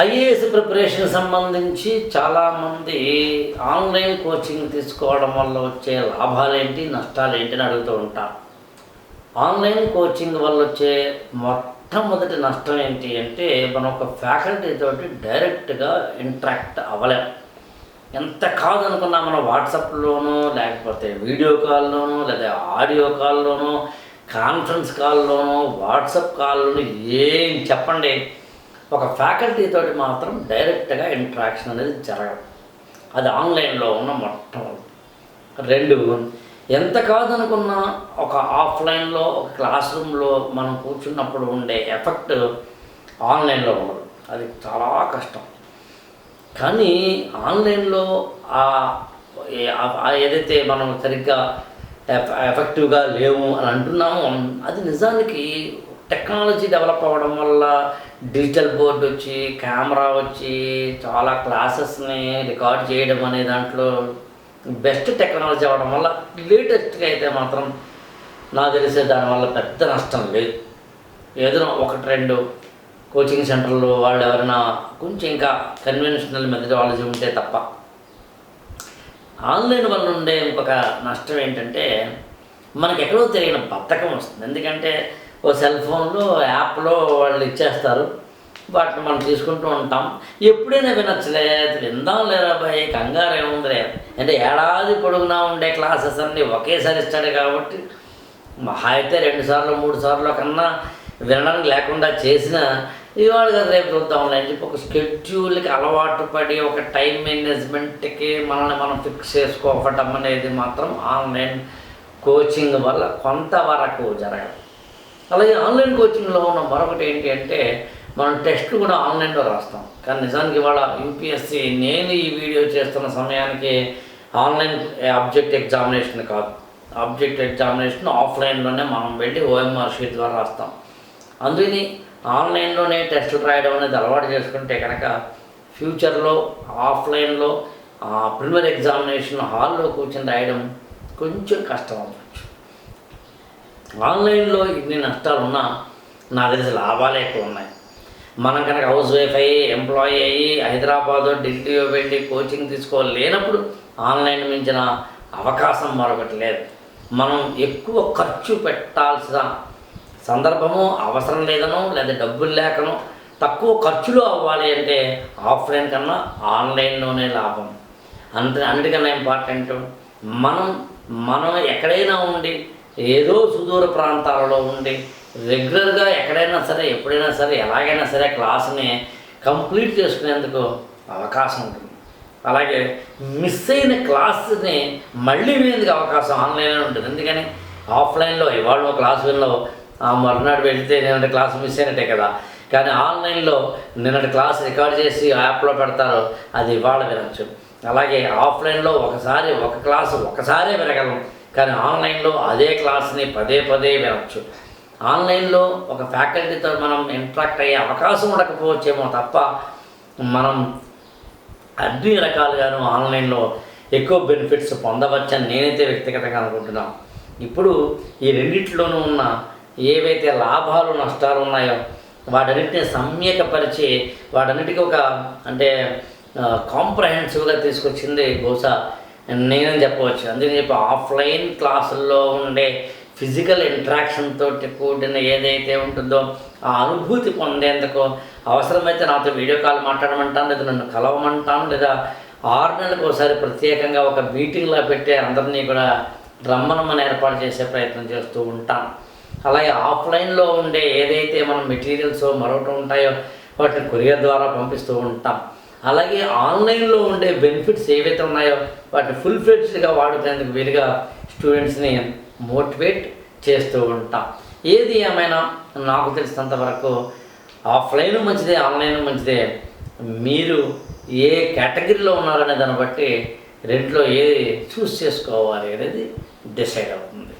IAS preparation సంబంధించి చాలామంది online coaching తీసుకోవడం వల్ల వచ్చే లాభాలేంటి నష్టాలేంటి అని అడుగుతూ ఉంటారు. ఆన్లైన్ కోచింగ్ వల్ల వచ్చే మొట్టమొదటి నష్టం ఏంటి అంటే మనం ఒక ఫ్యాకల్టీ తోటి డైరెక్ట్గా ఇంటరాక్ట్ అవ్వలేం. ఎంత కాదనుకున్నా మనం వాట్సాప్లోనో లేకపోతే వీడియో కాల్లోనో లేదా ఆడియో కాల్లోనో కాన్ఫరెన్స్ కాల్లోనో వాట్సాప్ కాల్లోనో ఏం చెప్పండి, ఒక ఫ్యాకల్టీ తోటి మాత్రం డైరెక్ట్గా ఇంటరాక్షన్ అనేది జరగదు. అది ఆన్లైన్లో ఉన్న మొట్టమొదటి. 2, ఎంత కాదనుకున్నా ఒక ఆఫ్లైన్లో ఒక క్లాస్ రూమ్లో మనం కూర్చున్నప్పుడు ఉండే ఎఫెక్ట్ ఆన్లైన్లో ఉండదు. అది చాలా కష్టం. కానీ ఆన్లైన్లో ఏదైతే మనం సరిగ్గా ఎఫెక్టివ్గా లేవు అని అంటున్నామో అది నిజానికి టెక్నాలజీ డెవలప్ అవ్వడం వల్ల డిజిటల్ బోర్డు వచ్చి కెమెరా వచ్చి చాలా క్లాసెస్ని రికార్డ్ చేయడం అనే దాంట్లో బెస్ట్ టెక్నాలజీ అవ్వడం వల్ల లేటెస్ట్గా అయితే మాత్రం నాకు తెలిసే దానివల్ల పెద్ద నష్టం లేదు. ఏదైనా 1-2 కోచింగ్ సెంటర్లు వాళ్ళు ఎవరైనా కొంచెం ఇంకా కన్వెన్షనల్ మెథడాలజీ ఉంటే తప్ప. ఆన్లైన్ వల్ల ఉండే ఇంకొక నష్టం ఏంటంటే మనకి ఎక్కడో తెలియని బద్ధకం వస్తుంది. ఎందుకంటే ఓ సెల్ ఫోన్లో యాప్లో వాళ్ళు ఇచ్చేస్తారు, వాటిని మనం తీసుకుంటూ ఉంటాం. ఎప్పుడైనా వినొచ్చలే, విందాం లేదా భయ్, కంగారు ఏముందిలే అంటే ఏడాది పొడుగునా ఉండే క్లాసెస్ అన్నీ ఒకేసారి ఇస్తాడు కాబట్టి మహా అయితే 2 సార్లు 3 సార్లు కన్నా వినడానికి లేకుండా చేసిన ఇవాళ కదా రేపు చూద్దాంలే అని చెప్పి ఒక స్కెడ్యూల్కి అలవాటు పడి ఒక టైం మేనేజ్మెంట్కి మనల్ని మనం ఫిక్స్ చేసుకోవటం అనేది మాత్రం ఆన్లైన్ కోచింగ్ వల్ల కొంతవరకు జరగదు. అలాగే ఆన్లైన్ కోచింగ్లో ఉన్న మరొకటి ఏంటి అంటే మనం టెస్ట్లు కూడా ఆన్లైన్లో రాస్తాం. కానీ నిజానికి ఇవాళ యూపీఎస్సీ నేను ఈ వీడియో చేస్తున్న సమయానికి ఆన్లైన్ ఆబ్జెక్ట్ ఎగ్జామినేషన్ కాదు, ఆబ్జెక్ట్ ఎగ్జామినేషన్ ఆఫ్లైన్లోనే మనం వెళ్ళి ఓఎంఆర్ షీట్ ద్వారా రాస్తాం. అందుకని ఆన్లైన్లోనే టెస్టులు రాయడం అనేది అలవాటు చేసుకుంటే కనుక ఫ్యూచర్లో ఆఫ్లైన్లో ప్రిలిమినరీ ఎగ్జామినేషన్ హాల్లో కూర్చొని రాయడం కొంచెం కష్టం అవ్వచ్చు. ఆన్లైన్లో ఇన్ని నష్టాలు ఉన్నా నాకు తెలిసి లాభాలు ఎక్కువ ఉన్నాయి. మనం కనుక హౌస్ వైఫ్ అయ్యి ఎంప్లాయీ అయ్యి హైదరాబాదు ఢిల్లీలో వెళ్ళి కోచింగ్ తీసుకోలేనప్పుడు ఆన్లైన్ మించిన అవకాశం మరొకటి లేదు. మనం ఎక్కువ ఖర్చు పెట్టాల్సిన సందర్భము అవసరం లేదనో లేదా డబ్బులు లేకనో తక్కువ ఖర్చులో అవ్వాలి అంటే ఆఫ్లైన్ కన్నా ఆన్లైన్లోనే లాభం. అన్నిటికన్నా ఇంపార్టెంట్ మనం ఎక్కడైనా ఉండి ఏదో సుదూర ప్రాంతాలలో ఉండి రెగ్యులర్గా ఎక్కడైనా సరే ఎప్పుడైనా సరే ఎలాగైనా సరే క్లాస్ని కంప్లీట్ చేసుకునేందుకు అవకాశం ఉంటుంది. అలాగే మిస్ అయిన క్లాస్ని మళ్ళీ వినేందుకు అవకాశం ఆన్లైన్లో ఉంటుంది. ఎందుకని ఆఫ్లైన్లో ఇవాళ క్లాస్ విన్నావు మరునాడు వెళితే నిన్నటి క్లాస్ మిస్ అయినట్టే కదా. కానీ ఆన్లైన్లో నిన్నటి క్లాస్ రికార్డ్ చేసి యాప్లో పెడతారు, అది ఇవాళ వినొచ్చు. అలాగే ఆఫ్లైన్లో ఒక క్లాసు ఒకసారే వినగలం, కానీ ఆన్లైన్లో అదే క్లాస్ని పదే వినొచ్చు. ఆన్లైన్లో ఒక ఫ్యాకల్టీతో మనం ఇంటరాక్ట్ అయ్యే అవకాశం ఉండకపోవచ్చేమో తప్ప మనం అన్ని రకాలుగాను ఆన్లైన్లో ఎక్కువ బెనిఫిట్స్ పొందవచ్చని నేనైతే వ్యక్తిగతంగా అనుకుంటున్నాను. ఇప్పుడు ఈ రెండింటిలోనూ ఉన్న ఏవైతే లాభాలు నష్టాలు ఉన్నాయో వాటన్నిటిని సమ్యకపరిచి వాటన్నిటికీ ఒక అంటే కాంప్రహెన్సివ్గా తీసుకొచ్చింది బహుశా నేనని చెప్పవచ్చు. అందుకని చెప్పి ఆఫ్లైన్ క్లాసుల్లో ఉండే ఫిజికల్ ఇంటరాక్షన్ తోటి కూడిన ఏదైతే ఉంటుందో ఆ అనుభూతి పొందేందుకు అవసరమైతే నాతో వీడియో కాల్ మాట్లాడమంటాను, లేదా నన్ను కలవమంటాను, లేదా 6 నెలలకు ఒకసారి ప్రత్యేకంగా ఒక మీటింగ్లా పెట్టి అందరినీ కూడా రమ్మనమని ఏర్పాటు చేసే ప్రయత్నం చేస్తూ ఉంటాను. అలాగే ఆఫ్లైన్లో ఉండే ఏదైతే మనం మెటీరియల్స్ మరొకటి ఉంటాయో వాటిని కొరియర్ ద్వారా పంపిస్తూ ఉంటాం. అలాగే ఆన్లైన్లో ఉండే బెనిఫిట్స్ ఏవైతే ఉన్నాయో వాటిని ఫుల్ ఫ్లెడ్జ్డ్గా వాడుకునేందుకు వీలుగా స్టూడెంట్స్ని మోటివేట్ చేస్తూ ఉంటాం. ఏది ఏమైనా నాకు తెలిసినంత వరకు ఆఫ్లైన్ మంచిదే, ఆన్లైన్ మంచిదే. మీరు ఏ కేటగిరీలో ఉన్నారనే దాన్ని బట్టి రెంట్లో ఏది చూస్ చేసుకోవాలి అనేది డిసైడ్ అవుతుంది.